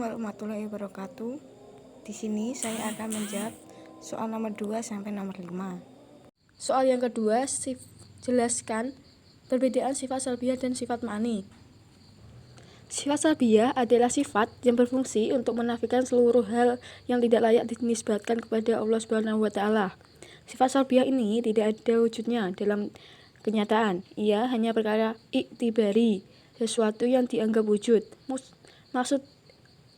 warahmatullahi wabarakatuh. Di sini saya akan menjawab soal nomor 2 sampai nomor 5. Soal yang kedua, jelaskan perbedaan sifat salbiyah dan sifat ma'ani. Sifat salbiyah adalah sifat yang berfungsi untuk menafikan seluruh hal yang tidak layak dinisbatkan kepada Allah Subhanahu wa taala. Sifat salbiyah ini tidak ada wujudnya dalam kenyataan. Ia hanya perkara iktibari, sesuatu yang dianggap wujud. Maksud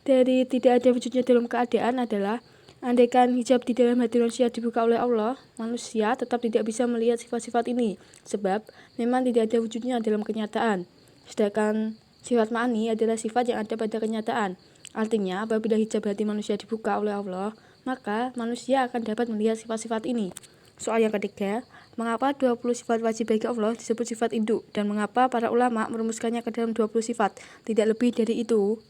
dari tidak ada wujudnya dalam keadaan adalah andaikan hijab di dalam hati manusia dibuka oleh Allah, manusia tetap tidak bisa melihat sifat-sifat ini, sebab memang tidak ada wujudnya dalam kenyataan. Sedangkan sifat ma'ani adalah sifat yang ada pada kenyataan. Artinya, apabila hijab hati manusia dibuka oleh Allah, maka manusia akan dapat melihat sifat-sifat ini. Soal yang ketiga, mengapa 20 sifat wajib bagi Allah disebut sifat induk, dan mengapa para ulama merumuskannya ke dalam 20 sifat, tidak lebih dari itu?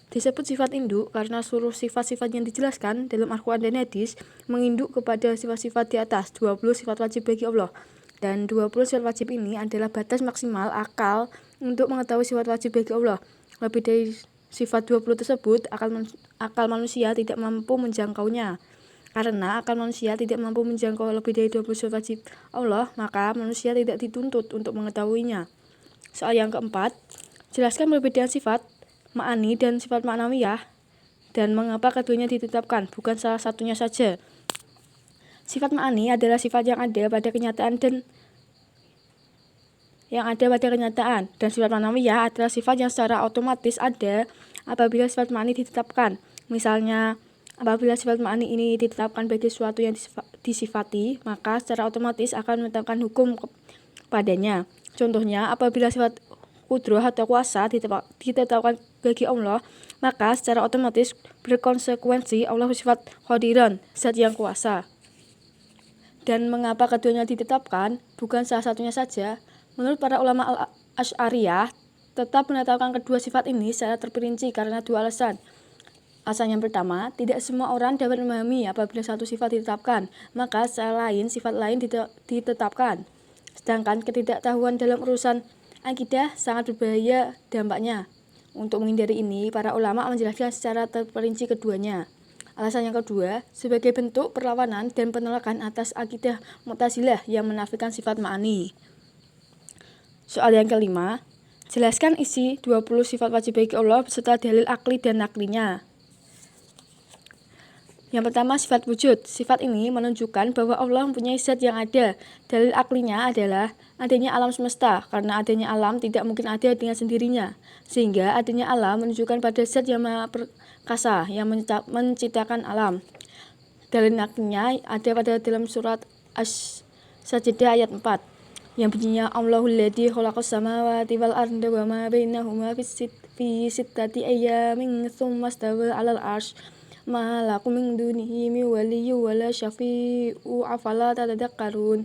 Disebut sifat induk karena seluruh sifat-sifat yang dijelaskan dalam Al-Quran dan Hadis menginduk kepada sifat-sifat di atas 20 sifat wajib bagi Allah. Dan 20 sifat wajib ini adalah batas maksimal akal untuk mengetahui sifat wajib bagi Allah. Lebih dari sifat 20 tersebut, akal manusia tidak mampu menjangkaunya. Karena akal manusia tidak mampu menjangkau lebih dari 20 sifat wajib Allah, maka manusia tidak dituntut untuk mengetahuinya. Soal yang keempat, jelaskan perbedaan sifat ma'ani dan sifat ma'nawiyah dan mengapa keduanya ditetapkan, bukan salah satunya saja. Sifat ma'ani adalah sifat yang ada pada kenyataan dan sifat ma'nawiyah adalah sifat yang secara otomatis ada apabila sifat ma'ani ditetapkan. Misalnya, apabila sifat ma'ani ini ditetapkan bagi sesuatu yang disifati, maka secara otomatis akan menetapkan hukum padanya. Contohnya, apabila sifat kudrah atau kuasa ditetapkan bagi Allah, maka secara otomatis berkonsekuensi Allah bersifat qadiran, zat yang kuasa. Dan mengapa keduanya ditetapkan, bukan salah satunya saja? Menurut para ulama Al-Asy'ariyah, tetap menetapkan kedua sifat ini secara terperinci karena dua alasan. Alasan yang pertama, tidak semua orang dapat memahami apabila satu sifat ditetapkan, maka secara lain sifat lain ditetapkan. Sedangkan ketidaktahuan dalam urusan akidah sangat berbahaya dampaknya. Untuk menghindari ini, para ulama menjelaskan secara terperinci keduanya. Alasan yang kedua, sebagai bentuk perlawanan dan penolakan atas akidah Mu'tazilah yang menafikan sifat ma'ani. Soal yang kelima, jelaskan isi 20 sifat wajib bagi Allah beserta dalil akli dan naklinya. Yang pertama, sifat wujud. Sifat ini menunjukkan bahwa Allah mempunyai zat yang ada. Dalil aklinya adalah adanya alam semesta, karena adanya alam tidak mungkin ada dengan sendirinya. Sehingga adanya alam menunjukkan pada zat yang maha perkasa, yang menciptakan alam. Dalil naklinya ada pada dalam surat As-Sajdah ayat 4, yang bunyinya Allahul ladzi khalaqas samawati wal arda wa ma bainahuma fi sittati ayyamin tsumma stawa 'alal 'arsy ma lakum min dunihi min waliyyin wala syafi'u afala tatadzakkarun.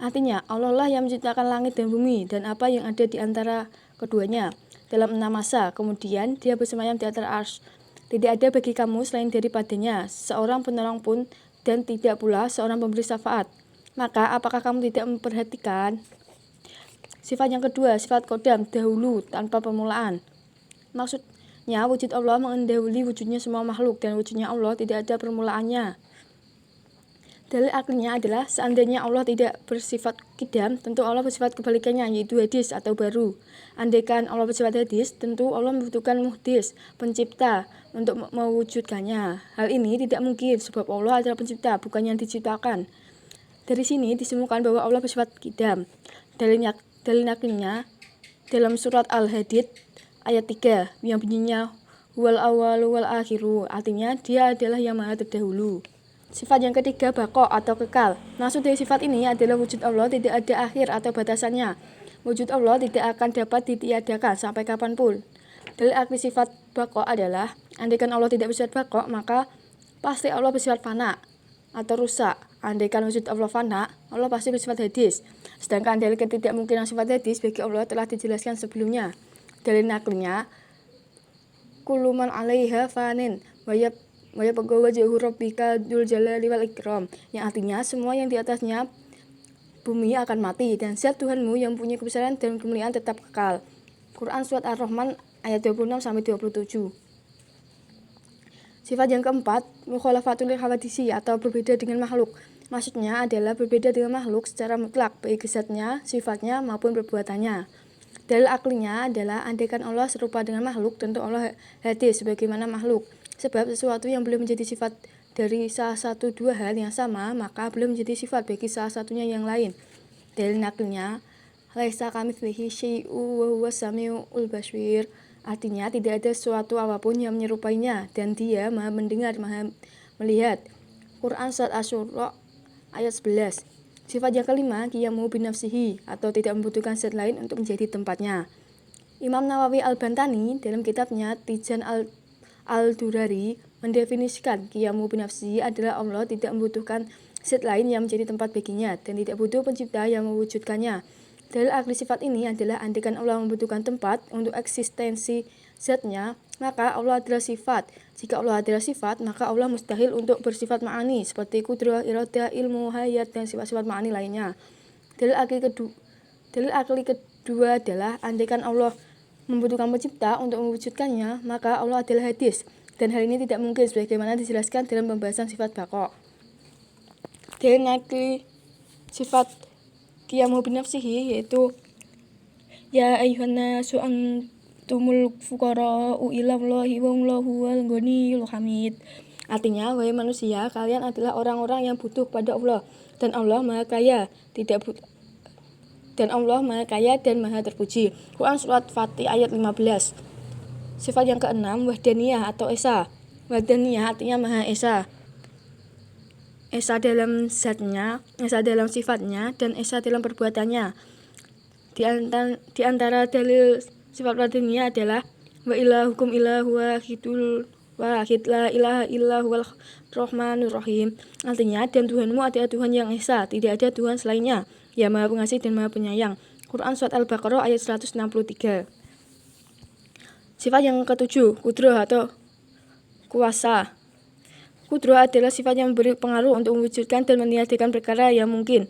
Artinya, Allah lah yang menciptakan langit dan bumi dan apa yang ada di antara keduanya dalam 6 masa. Kemudian dia bersemayam di atas arsy. Tidak ada bagi kamu selain daripadanya seorang penolong pun dan tidak pula seorang pemberi syafaat. Maka apakah kamu tidak memperhatikan? Sifat yang kedua, sifat qadam, dahulu tanpa permulaan. Maksudnya, wujud Allah mendahului wujudnya semua makhluk dan wujudnya Allah tidak ada permulaannya. Dalil aklinya adalah seandainya Allah tidak bersifat qidam, tentu Allah bersifat kebalikannya, yaitu hadis atau baru. Andaikan Allah bersifat hadis, tentu Allah membutuhkan muhdis, pencipta, untuk mewujudkannya. Hal ini tidak mungkin sebab Allah adalah pencipta, bukan yang diciptakan. Dari sini disimpulkan bahwa Allah bersifat qidam. Dalil naklinya dalam surat Al-Hadid ayat 3 yang bunyinya wal awalu wal akhiru, artinya dia adalah yang maha terdahulu. Sifat yang ketiga, baqo atau kekal. Maksud dari sifat ini adalah wujud Allah tidak ada akhir atau batasannya. Wujud Allah tidak akan dapat ditiadakan sampai kapanpun. Dalil akli sifat baqo adalah andaikan Allah tidak bersifat baqo, maka pasti Allah bersifat fana atau rusak. Andaikan wujud Allah fana, Allah pasti bersifat hadis. Sedangkan dalil ketidakmungkinan sifat hadis bagi Allah telah dijelaskan sebelumnya. Dalil naklinya kullu man 'alaiha fanin wa yabqa wajhu rabbika dzul jalali wal ikram, yang artinya semua yang di atasnya bumi akan mati dan zat Tuhanmu yang punya kebesaran dan kemuliaan tetap kekal. Quran surat Ar-Rahman ayat 26 sampai 27. Sifat yang keempat, mukhalafatul hawadisi atau berbeda dengan makhluk. Maksudnya adalah berbeda dengan makhluk secara mutlak, baik zatnya, sifatnya, maupun perbuatannya. Dalil aklinya adalah andaikan Allah serupa dengan makhluk, tentu Allah hadir sebagaimana makhluk. Sebab sesuatu yang belum menjadi sifat dari salah satu dua hal yang sama, maka belum menjadi sifat bagi salah satunya yang lain. Dalil naklinya, laisa kamitslihi syai'un wa huwas samiul basir. Artinya tidak ada sesuatu apapun yang menyerupainya dan dia maha mendengar, maha melihat. Quran Surat Asy-Syura ayat 11. Sifat yang kelima, qiyamu binafsihi atau tidak membutuhkan zat lain untuk menjadi tempatnya. Imam Nawawi Al-Bantani dalam kitabnya Tijan Al-Durari mendefinisikan qiyamu binafsihi adalah Allah tidak membutuhkan zat lain yang menjadi tempat baginya dan tidak butuh pencipta yang mewujudkannya. Dalil akli sifat ini adalah andaikan Allah membutuhkan tempat untuk eksistensi zatnya, maka Allah adalah sifat. Jika Allah adalah sifat, maka Allah mustahil untuk bersifat ma'ani seperti kudrah, iradah, ilmu, hayat, dan sifat-sifat ma'ani lainnya. Dalil akli kedua adalah andaikan Allah membutuhkan pencipta untuk mewujudkannya, maka Allah adalah hadis. Dan hal ini tidak mungkin sebagaimana dijelaskan dalam pembahasan sifat baqa. Dalil akli sifat qiyamu binafsihi yaitu ya ayyuhan nasu antumul fuqara'u ilallahi wallahu wal ghaniyyul hamid. Artinya, wahai manusia, kalian adalah orang-orang yang butuh pada Allah dan Allah Maha Kaya, dan Maha terpuji. Quran Surat Fatih ayat 15. Sifat yang keenam, wahdaniyah atau esa. Wahdaniyah artinya Maha Esa. Esa dalam zatnya, esa dalam sifatnya, dan esa dalam perbuatannya. Di antara dalil sifat wahdaniyah adalah wa ilahukum ilahu wahidul wahid la ilaha illa huwal rahmanur rahim. Artinya, dan Tuhanmu adalah Tuhan yang esa, tidak ada Tuhan selainnya, yang Maha Pengasih dan Maha Penyayang. Quran Surat Al-Baqarah ayat 163. Sifat yang ketujuh, kudrah atau kuasa. Kudrah adalah sifat yang memberi pengaruh untuk mewujudkan dan meniadakan perkara yang mungkin.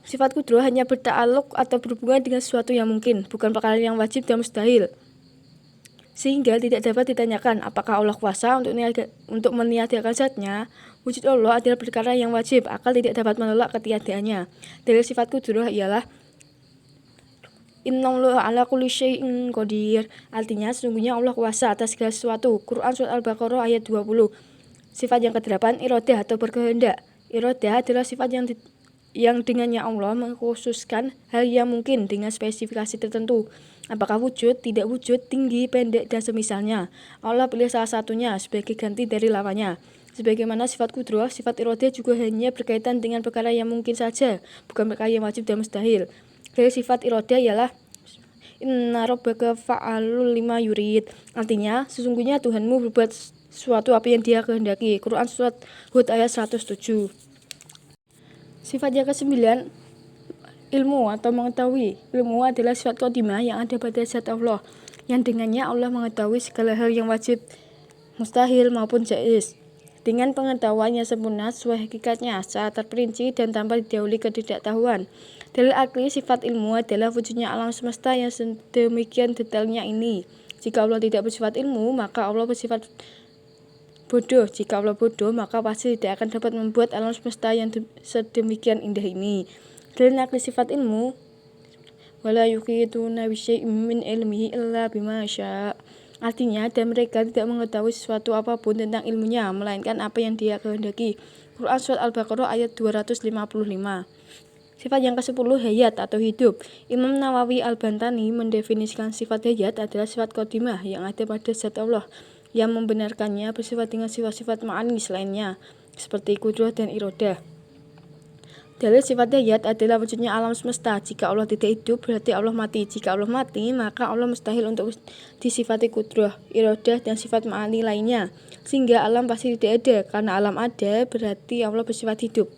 Sifat kudrah hanya bertakluk atau berhubungan dengan sesuatu yang mungkin, bukan perkara yang wajib dan mustahil. Sehingga tidak dapat ditanyakan apakah Allah kuasa untuk meniadakan zatnya. Wujud Allah adalah perkara yang wajib, akal tidak dapat menolak ketiadaannya. Dalil sifat kudrah ialah Innallaha ala kulli syai'in qadir. Artinya sesungguhnya Allah kuasa atas segala sesuatu. Quran Surat Al-Baqarah ayat 20. Sifat yang ke-8, iradah atau berkehendak. Iradah adalah sifat yang dengannya Allah mengkhususkan hal yang mungkin dengan spesifikasi tertentu. Apakah wujud, tidak wujud, tinggi, pendek, dan semisalnya. Allah pilih salah satunya sebagai ganti dari lawannya. Sebagaimana sifat kudrah, sifat iradah juga hanya berkaitan dengan perkara yang mungkin saja, bukan perkara yang wajib dan mustahil. Dari sifat iradah ialah Inna rabbaka fa'alul lima yurid. Artinya, sesungguhnya Tuhanmu berbuat sesuatu apa yang dia kehendaki. Quran Surat Hud ayat 107. Sifat yang ke-9, ilmu atau mengetahui. Ilmu adalah sifat qadimah yang ada pada zat Allah, yang dengannya Allah mengetahui segala hal yang wajib, mustahil maupun jaiz. Dengan pengetahuan yang sempurna sesuai hakikatnya, secara terperinci dan tanpa didahului ketidaktahuan. Dalil akli sifat ilmu adalah wujudnya alam semesta yang sedemikian detailnya ini. Jika Allah tidak bersifat ilmu, maka Allah bersifat bodoh. Jika Allah bodoh, maka pasti tidak akan dapat membuat alam semesta yang sedemikian indah ini. Dalil nakli sifat ilmu, wala yuhituna bisyai'in min ilmihi illa bima syaa. Artinya, dan mereka tidak mengetahui sesuatu apapun tentang ilmunya, melainkan apa yang dia kehendaki. Quran Surat Al-Baqarah ayat 255. Sifat yang ke-10, hayat atau hidup. Imam Nawawi Al-Bantani mendefinisikan sifat hayat adalah sifat qadimah yang ada pada zat Allah, yang membenarkannya bersifat dengan sifat-sifat ma'ani selainnya, seperti kudrah dan iradah. Dalil sifat hayat adalah wujudnya alam semesta. Jika Allah tidak hidup, berarti Allah mati. Jika Allah mati, maka Allah mustahil untuk disifati kudrah, iradah, dan sifat ma'ani lainnya. Sehingga alam pasti tidak ada. Karena alam ada, berarti Allah bersifat hidup.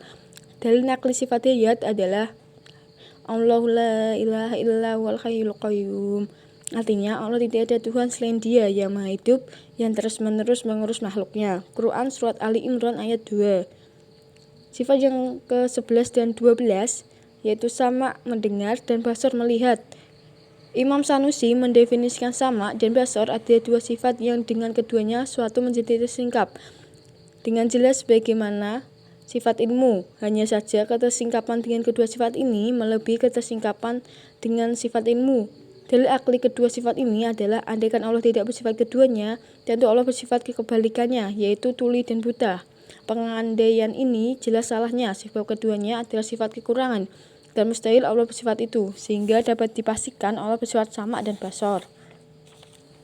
Dalil nakli sifat hayat adalah Allahu la ilaha illa huwal hayyul qayyum. Artinya, Allah tidak ada Tuhan selain Dia yang maha hidup, yang terus-menerus mengurus makhluknya. Quran Surat Ali Imran ayat 2. Sifat yang ke-11 dan 12 yaitu sama mendengar dan basar melihat. Imam Sanusi mendefinisikan sama dan basor ada dua sifat yang dengan keduanya suatu menjadi tersingkap dengan jelas bagaimana sifat ilmu. Hanya saja ketersingkapan dengan kedua sifat ini melebihi ketersingkapan dengan sifat ilmu. Dalil akli kedua sifat ini adalah andaikan Allah tidak bersifat keduanya, tentu Allah bersifat kebalikannya, yaitu tuli dan buta. Pengandaian ini jelas salahnya, sebab keduanya adalah sifat kekurangan, dan mustahil Allah bersifat itu, sehingga dapat dipastikan Allah bersifat sama dan basor.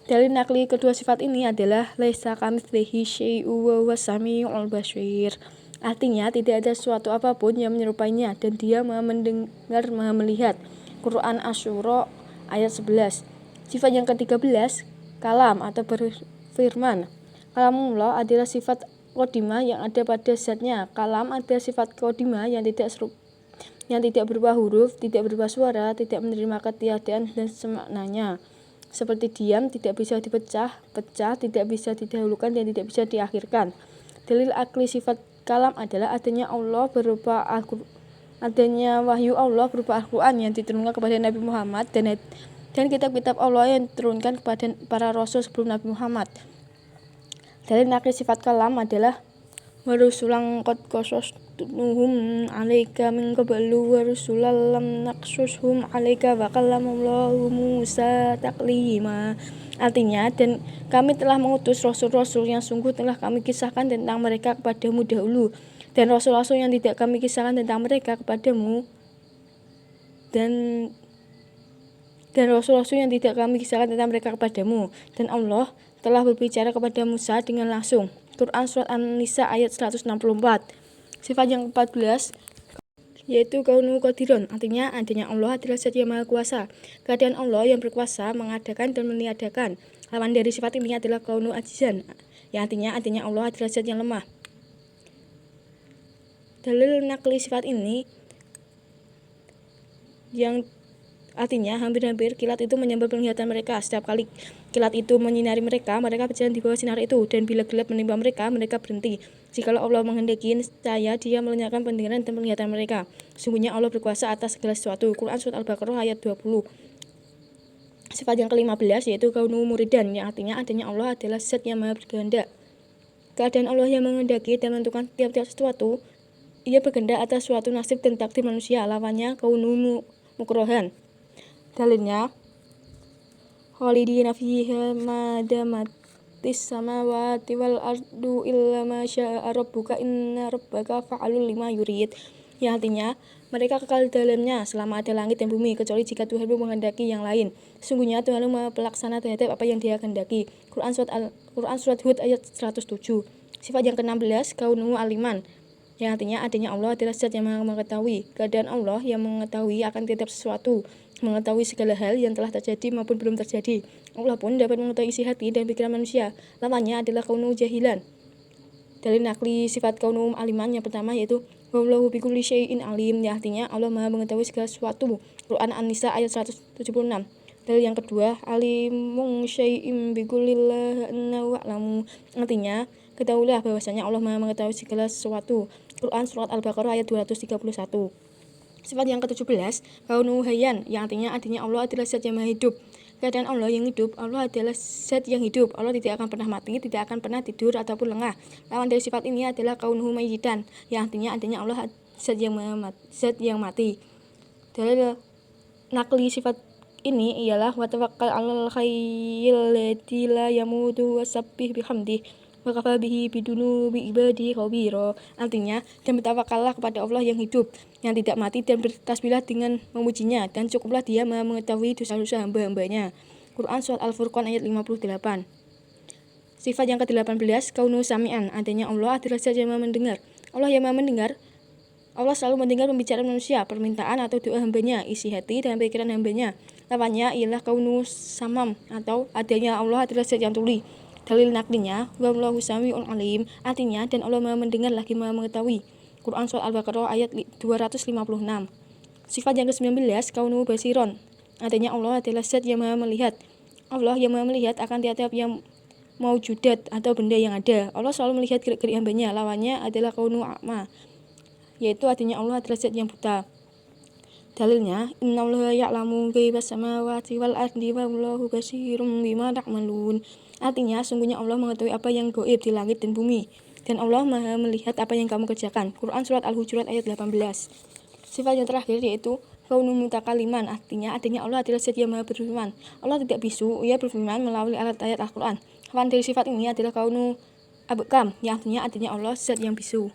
Dalil nakli kedua sifat ini adalah laisa kamitslihi syai'un wa huwas samiul basir. Artinya tidak ada suatu apapun yang menyerupainya dan dia maha mendengar, maha melihat. Quran Asy-Syura ayat 11. Sifat yang ke-13, kalam atau berfirman. Kalamullah adalah sifat qadimah yang ada pada zatnya. Kalam adalah sifat qadimah yang tidak berupa huruf, tidak berupa suara, tidak menerima ketiadaan dan semaknanya. Seperti diam, tidak bisa dipecah, pecah, tidak bisa didahulukan dan tidak bisa diakhirkan. Dalil akli sifat kalam adalah adanya wahyu Allah berupa Al-Quran yang diturunkan kepada Nabi Muhammad dan kitab-kitab Allah yang diturunkan kepada para rasul sebelum Nabi Muhammad. Dalil nakli sifat kalam adalah warusulan qad qasasnahum 'alaika min qablu wa rusulan lam naqsushum 'alaika wa kallamallahu Musa taklima. Artinya, dan kami telah mengutus rasul-rasul yang sungguh telah kami kisahkan tentang mereka kepadamu dahulu, dan rasul-rasul yang tidak kami kisahkan tentang mereka kepadamu dan rasul-rasul yang tidak kami kisahkan tentang mereka kepadamu, dan Allah telah berbicara kepada Musa dengan langsung. Quran Surat An-Nisa ayat 164. Sifat yang ke-14 yaitu kaunu qadiron, artinya adanya Allah adalah zat yang maha kuasa. Keadaan Allah yang berkuasa mengadakan dan meniadakan. Lawan dari sifat ini adalah kaunu ajizan, yang artinya adanya Allah adalah zat yang lemah. Dalil nakli sifat ini yang artinya hampir-hampir kilat itu menyambar penglihatan mereka. Setiap kali kilat itu menyinari mereka, mereka berjalan di bawah sinar itu, dan bila gelap menimpa mereka, mereka berhenti. Jikalau Allah menghendaki, niscaya Dia melenyapkan pendengaran dan penglihatan mereka. Sungguhnya Allah berkuasa atas segala sesuatu. Quran Surat Al-Baqarah ayat 20. Sifat yang ke-15 yaitu kaunu muridan, yang artinya adanya Allah adalah zat yang maha berkehendak. Keadaan Allah yang menghendaki dan menentukan tiap-tiap sesuatu. Ia berkehendak atas suatu nasib dan takdir manusia. Lawannya kaunu mukrohan. Dalilnya khalidina fiha ma damatis samawati wal ardu illa ma syaa rabbuka inna rabbaka fa'alul lima yurid, yang artinya mereka kekal dalamnya selama ada langit dan bumi, kecuali jika Tuhanmu menghendaki yang lain. Sungguhnya Tuhanmu maha pelaksana terhadap apa yang Dia kehendaki. Quran Surat Hud ayat 107. Sifat yang ke-16 kaunu aliman, yang artinya adanya Allah adalah zat yang maha mengetahui. Keadaan Allah yang mengetahui akan tiap sesuatu, mengetahui segala hal yang telah terjadi maupun belum terjadi. Allah pun dapat mengetahui isi hati dan pikiran manusia. Lawannya adalah kaunu jahilan. Dalil nakli sifat kaunu aliman yang pertama yaitu wallahu bikulli syai'in alim, yang artinya Allah maha mengetahui segala sesuatu. Quran An-Nisa ayat 176. Dalil yang kedua alimun syai'in bikullillahi wa'lamu, artinya ketahuilah bahwasanya Allah maha mengetahui segala sesuatu. Quran Surat Al-Baqarah ayat 231. Sifat yang ke-17 kaunu hayyan, yang artinya adanya Allah adalah zat yang maha hidup. Keadaan Allah yang hidup, Allah adalah zat yang hidup. Allah tidak akan pernah mati, tidak akan pernah tidur ataupun lengah. Lawan dari sifat ini adalah kaunu mayyitan, yang artinya adanya Allah zat yang mati. Dalil nakli sifat ini ialah wa tawakkal 'alal hayyil ladzi la yamutu wasabbih bihamdih wa kafa bihi bidunubi ibadihi khabira, artinya dan bertawakallah kepada Allah yang hidup, yang tidak mati, dan bertasbihlah dengan memujinya, dan cukuplah Dia maha mengetahui dosa-dosa hamba-hambanya. Quran Surat Al-Furqan ayat 58. Sifat yang ke-18 kaunu sami'an, adanya Allah adalah zat yang maha mendengar. Allah yang maha mendengar, Allah selalu mendengar pembicaraan manusia, permintaan atau doa hambanya, isi hati dan pikiran hambanya. Lawannya ialah kaunu samam, atau adanya Allah adalah zat yang tuli. Dalil naklinya wallahu sami'un alim, artinya dan Allah maha mendengar lagi maha mengetahui. Quran Surat Al-Baqarah ayat 256. Sifat yang ke-19 kaunu basiron, artinya Allah adalah zat yang maha melihat. Allah yang maha melihat akan tiap-tiap yang maujudat atau benda yang ada. Allah selalu melihat gerak-gerik hambanya. Lawannya adalah kaunu a'ma, yaitu artinya Allah adalah zat yang buta. Dalilnya, innallaha ya'lamu ghaibas samawati wal ardi wallahu basirum bima ta'malun. Artinya, sungguhnya Allah mengetahui apa yang gaib di langit dan bumi. Dan Allah Maha melihat apa yang kamu kerjakan. Quran Surat Al-Hujurat ayat 18. Sifat yang terakhir yaitu kaunu mutakaliman, artinya adanya Allah adalah zat yang maha berfirman. Allah tidak bisu, ia berfirman melalui ayat Al-Quran. Kawan dari sifat ini adalah kaunu abkam, yang artinya adanya Allah zat yang bisu.